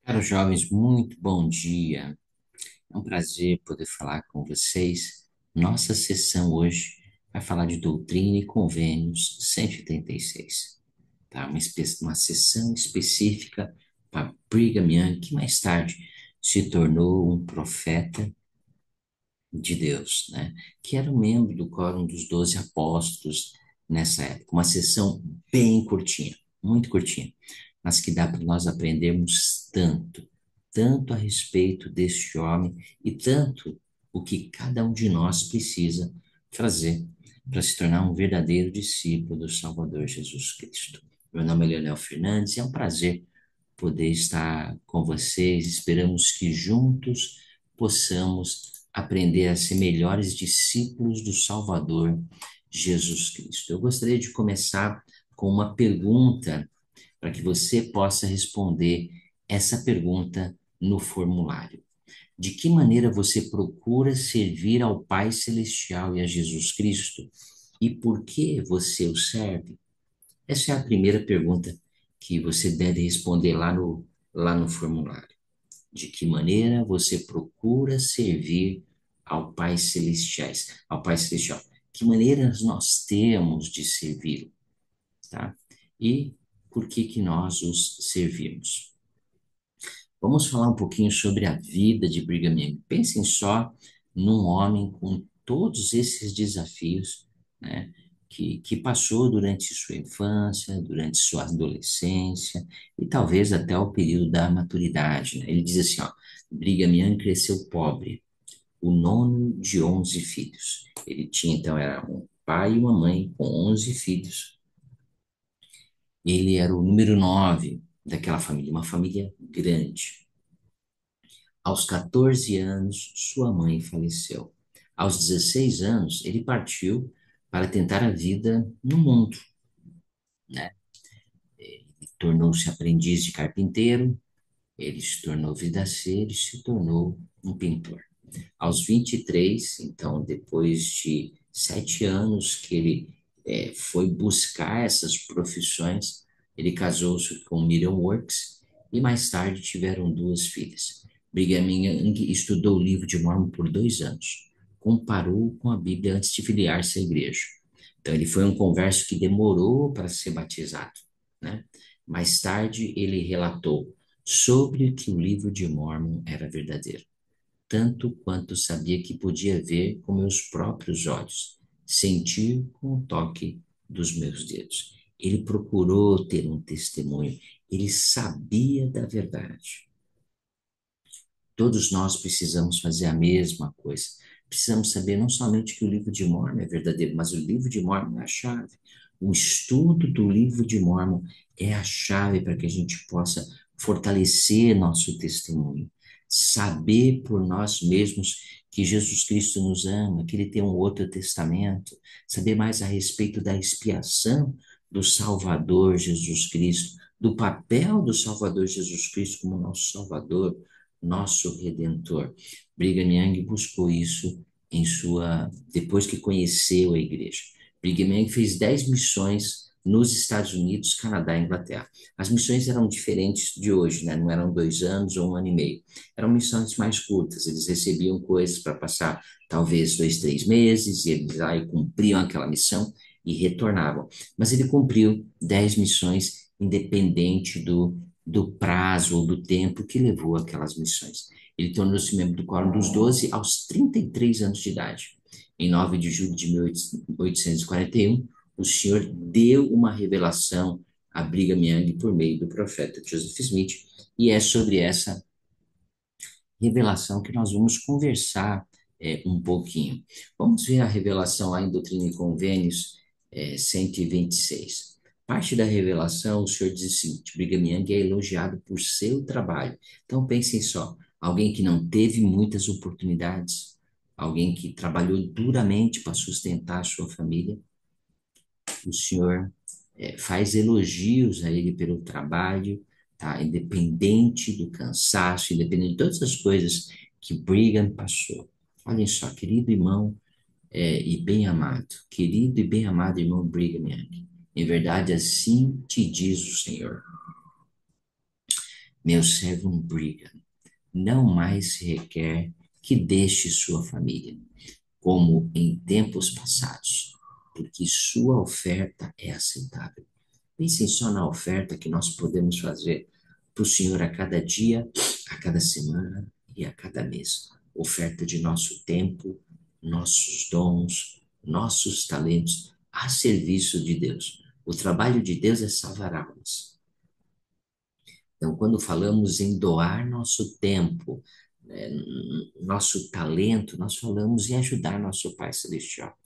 Caros jovens, muito bom dia. É um prazer poder falar com vocês. Nossa sessão hoje vai falar de Doutrina e Convênios 186, tá? Uma sessão específica para Brigham Young, que mais tarde se tornou um profeta de Deus, né? Que era um membro do Quórum dos Doze Apóstolos nessa época. Uma sessão bem curtinha, muito curtinha, mas que dá para nós aprendermos tanto a respeito deste homem e tanto o que cada um de nós precisa fazer para se tornar um verdadeiro discípulo do Salvador Jesus Cristo. Meu nome é Leonel Fernandes e é um prazer poder estar com vocês. Esperamos que juntos possamos aprender a ser melhores discípulos do Salvador Jesus Cristo. Eu gostaria de começar com uma pergunta para que você possa responder essa pergunta no formulário. De que maneira você procura servir ao Pai Celestial e a Jesus Cristo? E por que você o serve? Essa é a primeira pergunta que você deve responder lá no formulário. De que maneira você procura servir ao Pai Celestial? Que maneiras nós temos de servi-lo, tá? E por que que nós os servimos? Vamos falar um pouquinho sobre a vida de Brigham Young. Pensem só num homem com todos esses desafios, né, que passou durante sua infância, durante sua adolescência e talvez até o período da maturidade, né? Ele diz assim, ó, Brigham Young cresceu pobre, o nono de 11 filhos. Ele tinha, então, era um pai e uma mãe com 11 filhos. Ele era o número 9 daquela família, uma família grande. Aos 14 anos, sua mãe faleceu. Aos 16 anos, ele partiu para tentar a vida no mundo, né? Tornou-se aprendiz de carpinteiro, ele se tornou vidraceiro e se tornou um pintor. Aos 23, então, depois de 7 anos que ele foi buscar essas profissões, ele casou-se com Miriam Works e mais tarde tiveram duas filhas. Brigham Young estudou o livro de Mormon por 2 anos, comparou com a Bíblia antes de filiar-se à igreja. Então, ele foi um converso que demorou para ser batizado, né? Mais tarde, ele relatou sobre que o livro de Mormon era verdadeiro tanto quanto sabia que podia ver com meus próprios olhos, sentir com o toque dos meus dedos. Ele procurou ter um testemunho, ele sabia da verdade. Todos nós precisamos fazer a mesma coisa. Precisamos saber não somente que o livro de Mormon é verdadeiro, mas o livro de Mormon é a chave. O estudo do livro de Mormon é a chave para que a gente possa fortalecer nosso testemunho. Saber por nós mesmos que Jesus Cristo nos ama, que ele tem um outro testamento. Saber mais a respeito da expiação do Salvador Jesus Cristo, do papel do Salvador Jesus Cristo como nosso Salvador, nosso Redentor. Brigham Young buscou isso depois que conheceu a igreja. Brigham Young fez 10 missões nos Estados Unidos, Canadá e Inglaterra. As missões eram diferentes de hoje, né? Não eram 2 anos ou um ano e meio. Eram missões mais curtas. Eles recebiam coisas para passar talvez 2, 3 meses, e eles lá cumpriam aquela missão e retornavam. Mas ele cumpriu 10 missões, independente do prazo ou do tempo que levou aquelas missões. Ele tornou-se membro do Quórum dos Doze aos 33 anos de idade. Em 9 de julho de 1841, o Senhor deu uma revelação a Brigham Young por meio do profeta Joseph Smith, e é sobre essa revelação que nós vamos conversar um pouquinho. Vamos ver a revelação lá em Doutrina e Convênios 126. Parte da revelação, o Senhor diz o seguinte: Brigham Young é elogiado por seu trabalho. Então pensem só, alguém que não teve muitas oportunidades, alguém que trabalhou duramente para sustentar a sua família, o Senhor faz elogios a ele pelo trabalho, tá? Independente do cansaço, independente de todas as coisas que Brigham passou. Olhem só, querido irmão e bem amado, querido e bem amado irmão Brigham Young, em verdade assim te diz o Senhor. Meu servo Brigham não mais se requer que deixe sua família, como em tempos passados, porque sua oferta é aceitável. Pensem só na oferta que nós podemos fazer para o Senhor a cada dia, a cada semana e a cada mês. Oferta de nosso tempo, nossos dons, nossos talentos a serviço de Deus. O trabalho de Deus é salvar almas. Então, quando falamos em doar nosso tempo, nosso talento, nós falamos em ajudar nosso Pai Celestial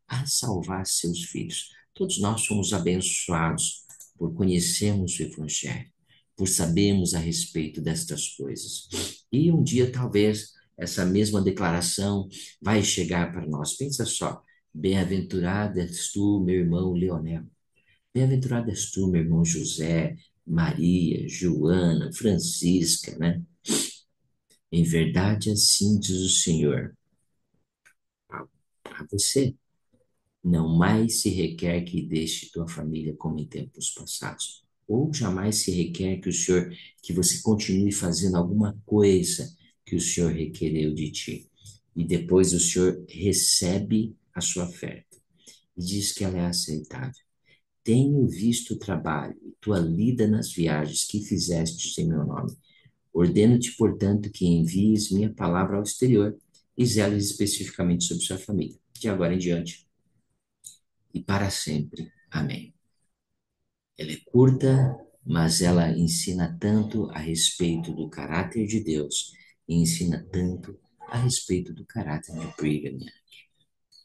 a salvar seus filhos. Todos nós somos abençoados por conhecermos o Evangelho, por sabermos a respeito destas coisas. E um dia, talvez, essa mesma declaração vai chegar para nós. Pensa só, bem-aventurado és tu, meu irmão Leonel. Bem-aventurado és tu, meu irmão José, Maria, Joana, Francisca, né? Em verdade, assim diz o Senhor a você. Não mais se requer que deixe tua família como em tempos passados, ou jamais se requer que o Senhor, que você continue fazendo alguma coisa que o Senhor requereu de ti. E depois o Senhor recebe a sua oferta e diz que ela é aceitável. Tenho visto o trabalho e tua lida nas viagens que fizestes em meu nome. Ordeno-te, portanto, que envies minha palavra ao exterior e zeles especificamente sobre sua família, de agora em diante e para sempre. Amém. Ela é curta, mas ela ensina tanto a respeito do caráter de Deus e ensina tanto a respeito do caráter de Brigham Young.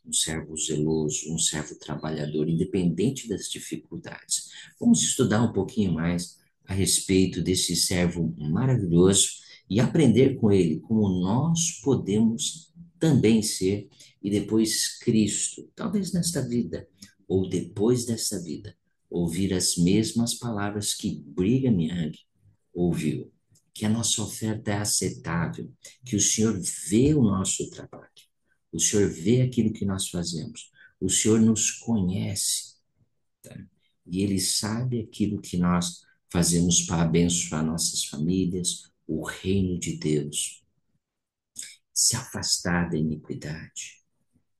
Um servo zeloso, um servo trabalhador, independente das dificuldades. Vamos estudar um pouquinho mais a respeito desse servo maravilhoso e aprender com ele como nós podemos também ser e depois Cristo, talvez nesta vida ou depois desta vida, ouvir as mesmas palavras que Brigham Young ouviu, que a nossa oferta é aceitável, que o Senhor vê o nosso trabalho, o Senhor vê aquilo que nós fazemos, o Senhor nos conhece, tá? E Ele sabe aquilo que nós fazemos para abençoar nossas famílias, o reino de Deus, se afastar da iniquidade.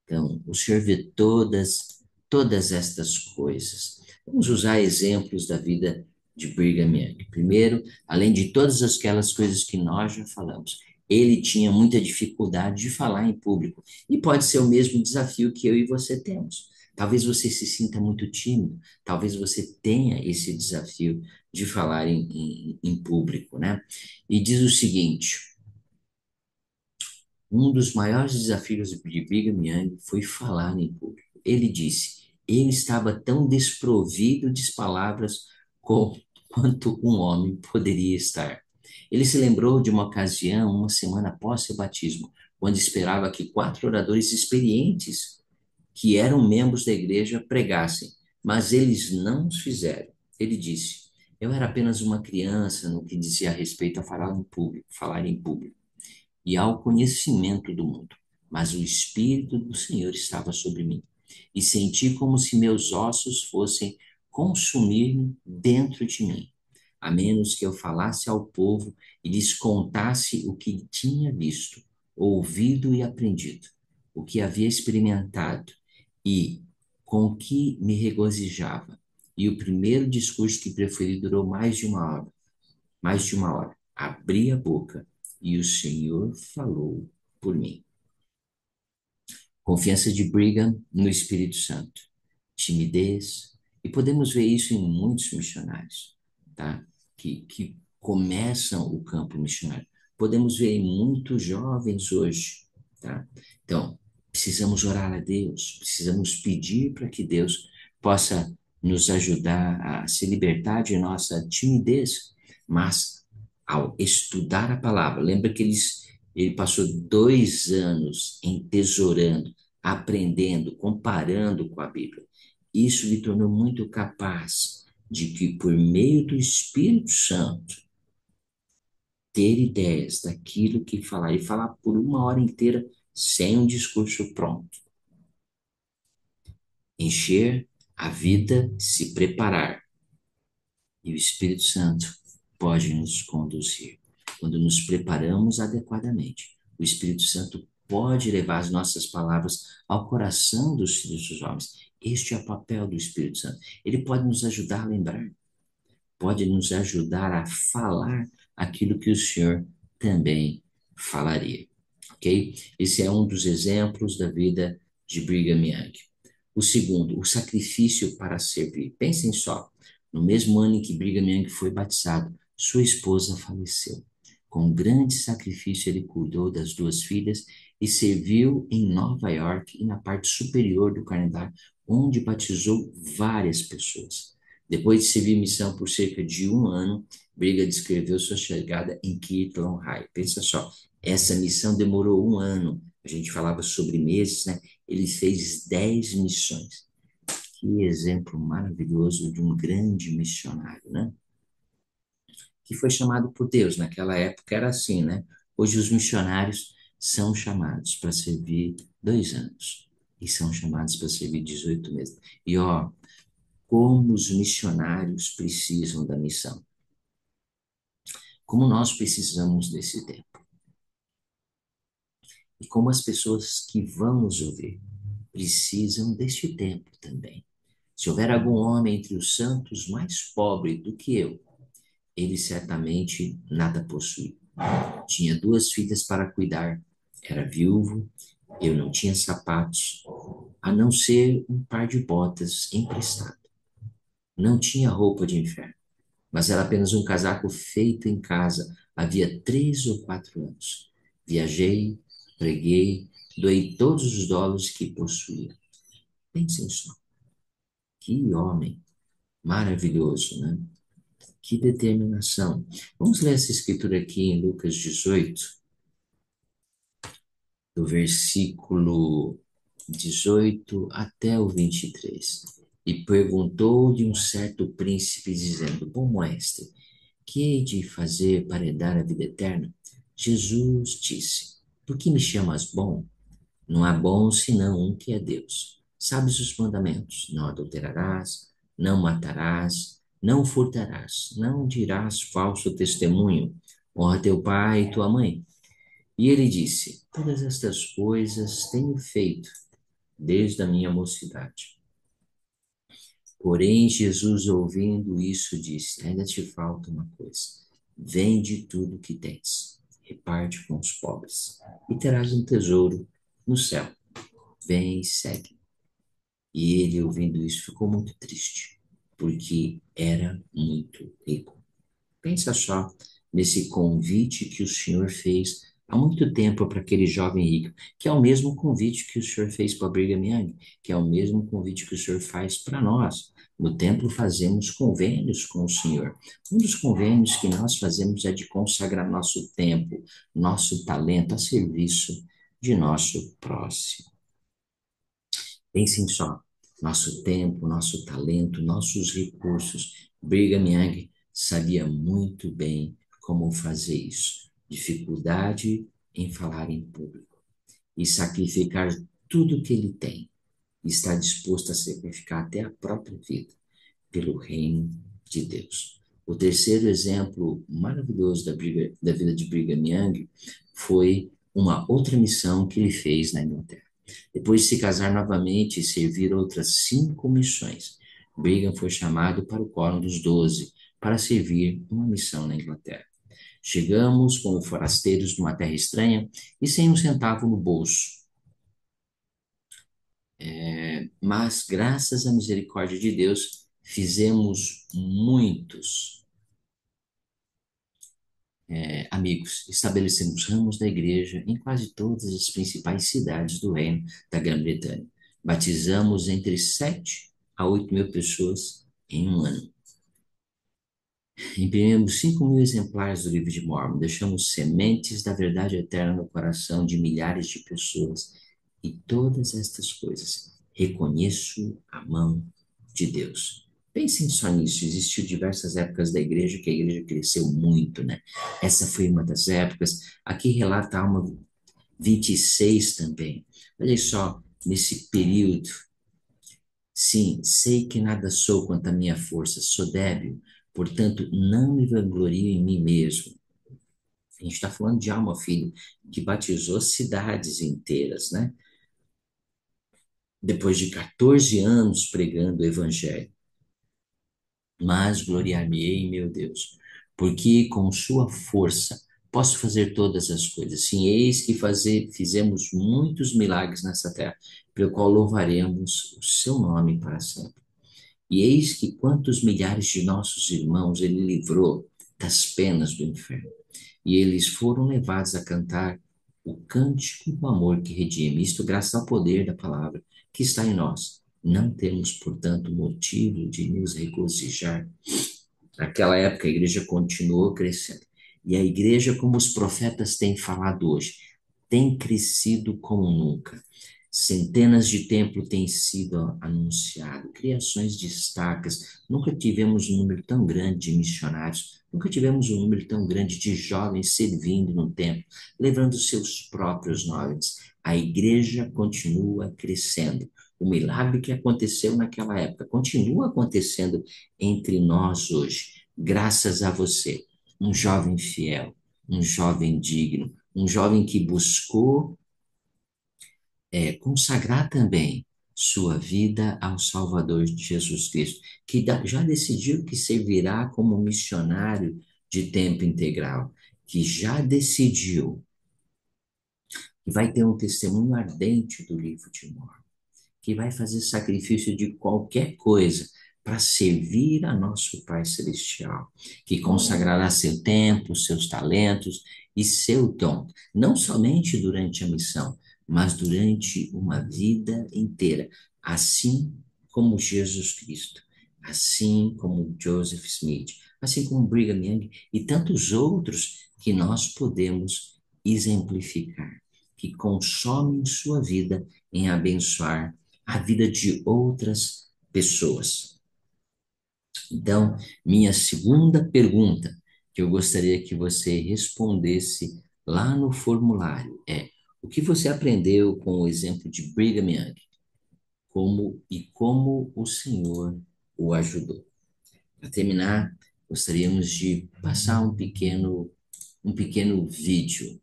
Então, o Senhor vê todas estas coisas. Vamos usar exemplos da vida de Brigham Young. Primeiro, além de todas aquelas coisas que nós já falamos, ele tinha muita dificuldade de falar em público. E pode ser o mesmo desafio que eu e você temos. Talvez você se sinta muito tímido, talvez você tenha esse desafio de falar em público, né? E diz o seguinte: um dos maiores desafios de Brigham Young foi falar em público. Ele disse: ele estava tão desprovido de palavras quanto um homem poderia estar. Ele se lembrou de uma ocasião, uma semana após seu batismo, quando esperava que quatro oradores experientes, que eram membros da igreja, pregassem, mas eles não os fizeram. Ele disse: eu era apenas uma criança no que dizia a respeito a falar em público e ao conhecimento do mundo. Mas o Espírito do Senhor estava sobre mim, e senti como se meus ossos fossem consumir-me dentro de mim, a menos que eu falasse ao povo e lhes contasse o que tinha visto, ouvido e aprendido, o que havia experimentado e com o que me regozijava. E o primeiro discurso que preferi durou mais de uma hora. Abri a boca e o Senhor falou por mim. Confiança de Brigham no Espírito Santo, timidez, e podemos ver isso em muitos missionários, tá? Que começam o campo missionário. Podemos ver em muitos jovens hoje, tá? Então, precisamos orar a Deus, precisamos pedir para que Deus possa nos ajudar a se libertar de nossa timidez, mas ao estudar a palavra, lembra que ele passou 2 anos entesourando, aprendendo, comparando com a Bíblia. Isso lhe tornou muito capaz de que, por meio do Espírito Santo, ter ideias daquilo que falar e falar por uma hora inteira sem um discurso pronto. Encher a vida, se preparar. E o Espírito Santo pode nos conduzir. Quando nos preparamos adequadamente, o Espírito Santo pode levar as nossas palavras ao coração dos filhos dos homens. Este é o papel do Espírito Santo. Ele pode nos ajudar a lembrar, pode nos ajudar a falar aquilo que o Senhor também falaria, ok? Esse é um dos exemplos da vida de Brigham Young. O segundo, o sacrifício para servir. Pensem só, no mesmo ano em que Brigham Young foi batizado, sua esposa faleceu. Com grande sacrifício, ele cuidou das duas filhas e serviu em Nova York e na parte superior do Canadá, onde batizou várias pessoas. Depois de servir missão por cerca de um ano, Brigham descreveu sua chegada em Kirtland High. Pensa só, essa missão demorou um ano. A gente falava sobre meses, né? Ele fez 10 missões. Que exemplo maravilhoso de um grande missionário, né? Que foi chamado por Deus. Naquela época era assim, né? Hoje os missionários são chamados para servir 2 anos e são chamados para servir 18 meses. E ó, como os missionários precisam da missão, como nós precisamos desse tempo e como as pessoas que vão nos ouvir precisam deste tempo também. Se houver algum homem entre os santos mais pobre do que eu, ele certamente nada possui. Tinha duas filhas para cuidar, era viúvo, eu não tinha sapatos, a não ser um par de botas emprestado. Não tinha roupa de inverno, mas era apenas um casaco feito em casa havia 3 ou 4 anos. Viajei, preguei, doei todos os dólares que possuía. Pensem só, que homem maravilhoso, né? Que determinação. Vamos ler essa escritura aqui em Lucas 18, do versículo 18 até o 23. E perguntou-lhe um certo príncipe, dizendo: Bom mestre, que hei de fazer para herdar a vida eterna? Jesus disse: Por que me chamas bom? Não há bom senão um que é Deus. Sabes os mandamentos: não adulterarás, não matarás, não furtarás, não dirás falso testemunho, honra teu pai e tua mãe. E ele disse: Todas estas coisas tenho feito desde a minha mocidade. Porém, Jesus, ouvindo isso, disse: Ainda te falta uma coisa. Vende tudo o que tens, reparte com os pobres, e terás um tesouro no céu. Vem e segue. E ele, ouvindo isso, ficou muito triste, porque era muito rico. Pensa só nesse convite que o Senhor fez há muito tempo para aquele jovem rico, que é o mesmo convite que o Senhor fez para Brigham Young, que é o mesmo convite que o Senhor faz para nós. No templo fazemos convênios com o Senhor. Um dos convênios que nós fazemos é de consagrar nosso tempo, nosso talento a serviço de nosso próximo. Pensem só, nosso tempo, nosso talento, nossos recursos. Brigham Young sabia muito bem como fazer isso. Dificuldade em falar em público e sacrificar tudo que ele tem. E está disposto a sacrificar até a própria vida pelo reino de Deus. O terceiro exemplo maravilhoso da vida de Brigham Young foi uma outra missão que ele fez na Inglaterra. Depois de se casar novamente e servir outras 5 missões, Brigham foi chamado para o Quórum dos 12 para servir uma missão na Inglaterra. Chegamos como forasteiros numa terra estranha e sem um centavo no bolso. Mas, graças à misericórdia de Deus, fizemos muitos amigos. Estabelecemos ramos da igreja em quase todas as principais cidades do reino da Grã-Bretanha. Batizamos entre 7 a 8 mil pessoas em um ano. Imprimimos 5.000 exemplares do livro de Mórmon. Deixamos sementes da verdade eterna no coração de milhares de pessoas. E todas estas coisas reconheço a mão de Deus. Pensem só nisso. Existiu diversas épocas da igreja que a igreja cresceu muito, né? Essa foi uma das épocas. Aqui relata Alma 26 também. Olha só, nesse período. Sim, sei que nada sou quanto à minha força, sou débil, Portanto, não me vanglorio em mim mesmo. A gente está falando de alma, filho, que batizou cidades inteiras, né? Depois de 14 anos pregando o evangelho. Mas gloriar-me-ei em meu Deus, porque com sua força posso fazer todas as coisas. Sim, eis que fizemos muitos milagres nessa terra, pelo qual louvaremos o seu nome para sempre. E eis que quantos milhares de nossos irmãos ele livrou das penas do inferno. E eles foram levados a cantar o cântico do amor que redime. Isto graças ao poder da palavra que está em nós. Não temos, portanto, motivo de nos regozijar. Naquela época, a igreja continuou crescendo. E a igreja, como os profetas têm falado hoje, tem crescido como nunca. Centenas de templos têm sido anunciados, criações de estacas. Nunca tivemos um número tão grande de missionários, nunca tivemos um número tão grande de jovens servindo no templo, levando seus próprios nomes. A igreja continua crescendo. O milagre que aconteceu naquela época continua acontecendo entre nós hoje, graças a você, um jovem fiel, um jovem digno, um jovem que buscou consagrar também sua vida ao Salvador de Jesus Cristo, que já decidiu que servirá como missionário de tempo integral, que já decidiu que vai ter um testemunho ardente do livro de Mormon, que vai fazer sacrifício de qualquer coisa para servir a nosso Pai Celestial, que consagrará seu tempo, seus talentos e seu dom, não somente durante a missão, mas durante uma vida inteira, assim como Jesus Cristo, assim como Joseph Smith, assim como Brigham Young e tantos outros que nós podemos exemplificar, que consomem sua vida em abençoar a vida de outras pessoas. Então, minha segunda pergunta que eu gostaria que você respondesse lá no formulário é: o que você aprendeu com o exemplo de Brigham Young? Como o Senhor o ajudou? Para terminar, gostaríamos de passar um pequeno vídeo,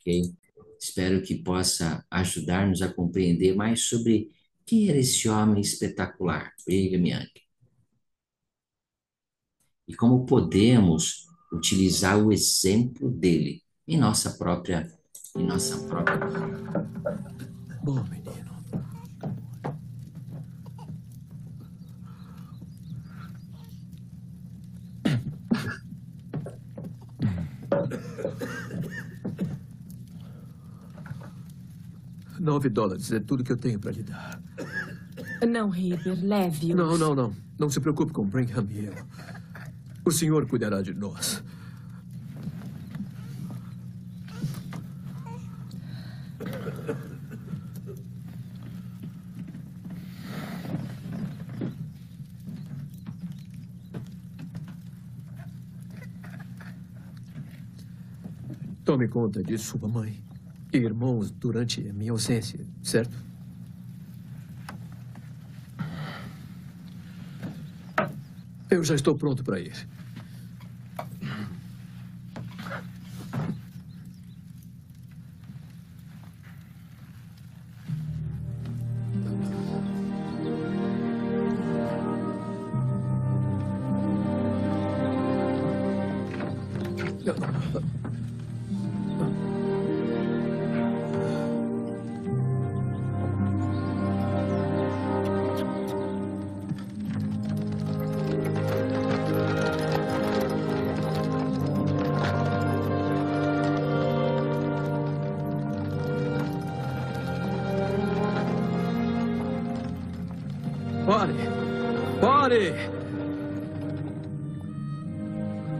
ok? Espero que possa ajudar-nos a compreender mais sobre quem era esse homem espetacular, Brigham Young, e como podemos utilizar o exemplo dele em nossa própria vida. Bom, menino. $9 é tudo que eu tenho para lhe dar. Não, Heber, leve-os. Não. Não se preocupe com Brigham e eu. O senhor cuidará de nós. Tome conta de sua mãe e irmãos durante a minha ausência, certo? Eu já estou pronto para ir. Pare!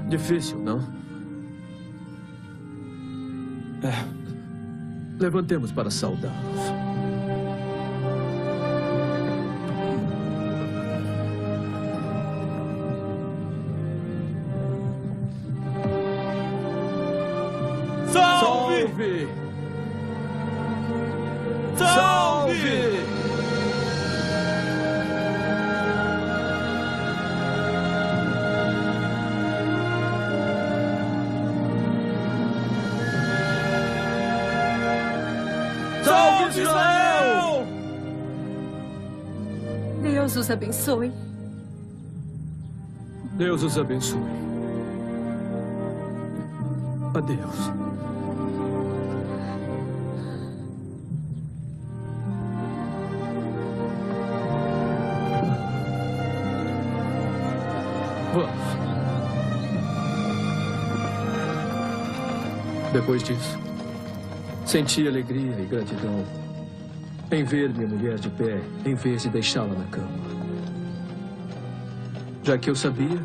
Difícil, não? Levantemos para saudá-los. Salve! Salve! Deus os abençoe. Deus os abençoe. Adeus. Vamos. Depois disso, senti alegria e gratidão em ver minha mulher de pé, em vez de deixá-la na cama. Já que eu sabia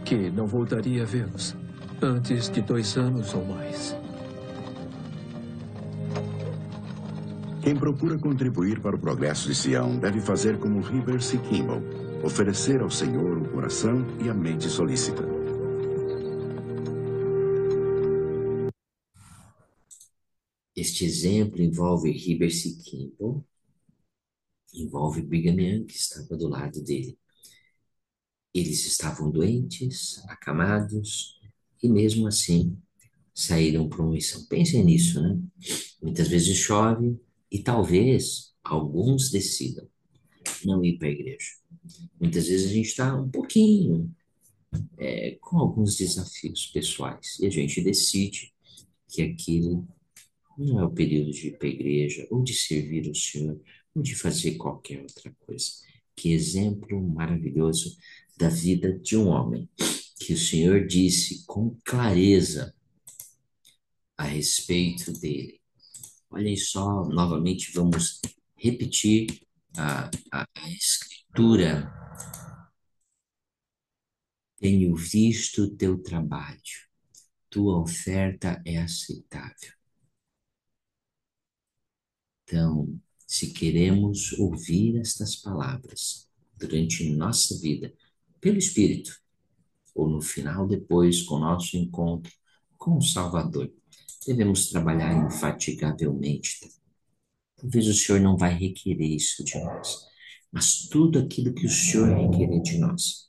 que não voltaria a vê-los antes de 2 anos ou mais. Quem procura contribuir para o progresso de Sião deve fazer como Heber C. Kimball, oferecer ao Senhor o coração e a mente solícita. Este exemplo envolve Heber C. Kimball, envolve Brigham Young, que estava do lado dele. Eles estavam doentes, acamados, e mesmo assim saíram para uma missão. Pensem nisso, né? Muitas vezes chove e talvez alguns decidam não ir para a igreja. Muitas vezes a gente está um pouquinho com alguns desafios pessoais e a gente decide que aquilo não é o período de ir para a igreja ou de servir o Senhor ou de fazer qualquer outra coisa. Que exemplo maravilhoso da vida de um homem que o Senhor disse com clareza a respeito dele. Olhem só, novamente vamos repetir a escritura. Tenho visto o teu trabalho, tua oferta é aceitável. Então, se queremos ouvir estas palavras durante nossa vida, pelo Espírito, ou no final, depois, com o nosso encontro com o Salvador, devemos trabalhar infatigavelmente. Talvez o Senhor não vai requerer isso de nós, mas tudo aquilo que o Senhor requerer de nós,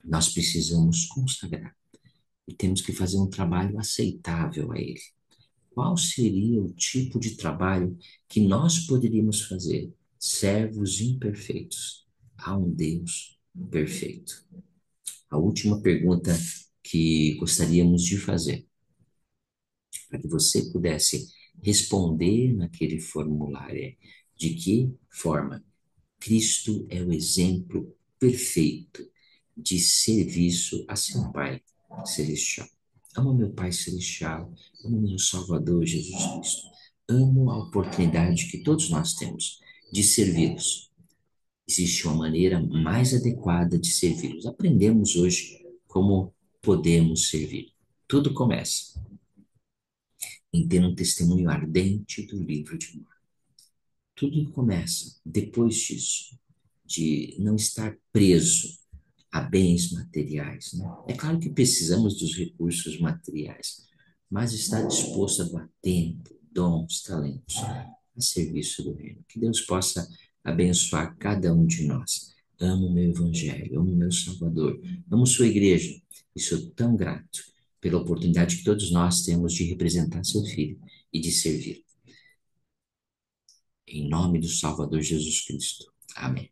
nós precisamos consagrar e temos que fazer um trabalho aceitável a Ele. Qual seria o tipo de trabalho que nós poderíamos fazer? Servos imperfeitos a um Deus perfeito. A última pergunta que gostaríamos de fazer, para que você pudesse responder naquele formulário, é: de que forma Cristo é o exemplo perfeito de serviço a seu Pai Celestial? Amo meu Pai Celestial, amo meu Salvador Jesus Cristo, amo a oportunidade que todos nós temos de servi-los. Existe uma maneira mais adequada de servi-los. Aprendemos hoje como podemos servir. Tudo começa em ter um testemunho ardente do livro de Mormon. Tudo começa depois disso, de não estar preso a bens materiais, né? É claro que precisamos dos recursos materiais, mas estar disposto a doar tempo, dons, talentos a serviço do reino. Que Deus possa abençoar cada um de nós. Amo o meu evangelho, amo o meu Salvador, amo sua igreja e sou tão grato pela oportunidade que todos nós temos de representar seu filho e de servir. Em nome do Salvador Jesus Cristo. Amém.